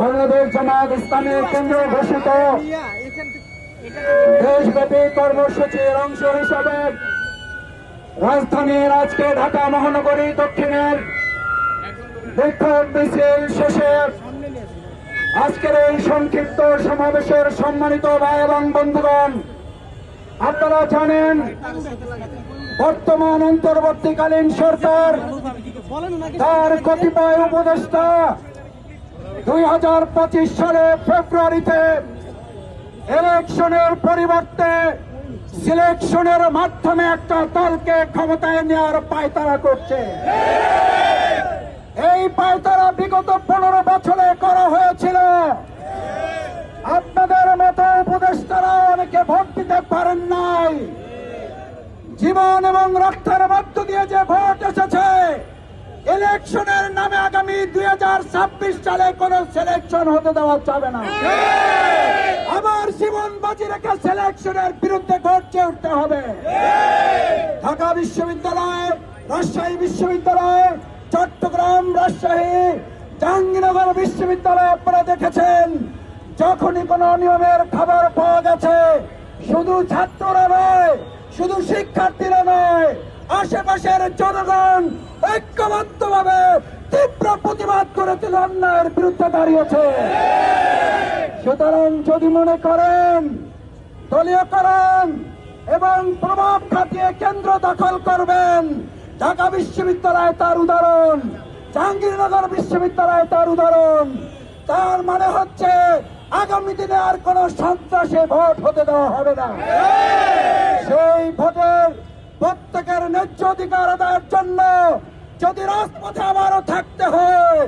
বাংলাদেশ জামাত ইসলামী কেন্দ্র ঘোষিত দেশব্যাপী কর্মসূচির অংশ হিসাবে রাজধানীর আজকে ঢাকা মহানগরী দক্ষিণের বিক্ষোভ মিছিল শেষে আজকের এই সংক্ষিপ্ত সমাবেশের সম্মানিত ভাই এবং বন্ধুগণ, আপনারা জানেন বর্তমান অন্তর্বর্তীকালীন সরকার তার কতিপয় উপদেষ্টা 2025 সালে ফেব্রুয়ারিতে ইলেকশনের পরিবর্তে সিলেকশনের মাধ্যমে একটা দলকে ক্ষমতায় নেওয়ার পায়তারা করছে। এই পায়তারা বিগত 15 বছরে করা হয়েছিল। আপনাদের মতো উপদেষ্টারা অনেকে ভোট দিতে পারেন নাই। জীবন এবং রক্তের মধ্য দিয়ে যে ভোট এসেছে, ইলেকশনের নামে আগামী 2026 সালে কোন সিলেকশন হতে দেওয়া যাবে না। আবার জীবন বাজি রেখে সিলেকশনের বিরুদ্ধে গর্জে উঠতে হবে। ঢাকা বিশ্ববিদ্যালয়, রাজশাহী বিশ্ববিদ্যালয়, চট্টগ্রাম, রাজশাহী, জাহাঙ্গীরনগর বিশ্ববিদ্যালয় আপনারা দেখেছেন, যখনই কোন নিয়মের খবর পাওয়া গেছে, শুধু ছাত্ররা নয়, শুধু শিক্ষার্থীরা নয়, আশেপাশের জনগণ ঐক্যবদ্ধভাবে তীব্র প্রতিবাদ করে অন্যায়ের বিরুদ্ধে দাঁড়িয়েছে। সুতরাং যদি মনে করেন দলীয়করণ এবং প্রভাব খাটিয়ে কেন্দ্র দখল করবেন, ঢাকা বিশ্ববিদ্যালয় তার উদাহরণ, জাহাঙ্গীরনগর বিশ্ববিদ্যালয় তার উদাহরণ, তার মানে হচ্ছে আগামী দিনে আর কোন সন্ত্রাসে ভোট হতে দেওয়া হবে না। সেই ভোটের প্রত্যেকের ন্যায্য অধিকার আদায়ের জন্য যদি রাজপথে আবারও থাকতে হয়,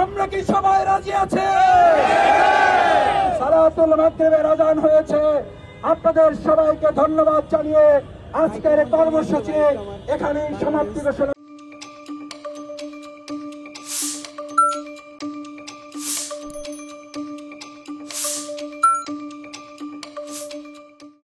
আমরা কি সবাই রাজি আছে? সালাতুল মাগরিবের আযান হয়েছে। আপনাদের সবাইকে ধন্যবাদ জানিয়ে আজকের কর্মসূচি এখানেই সমাপ্তি ঘোষণা।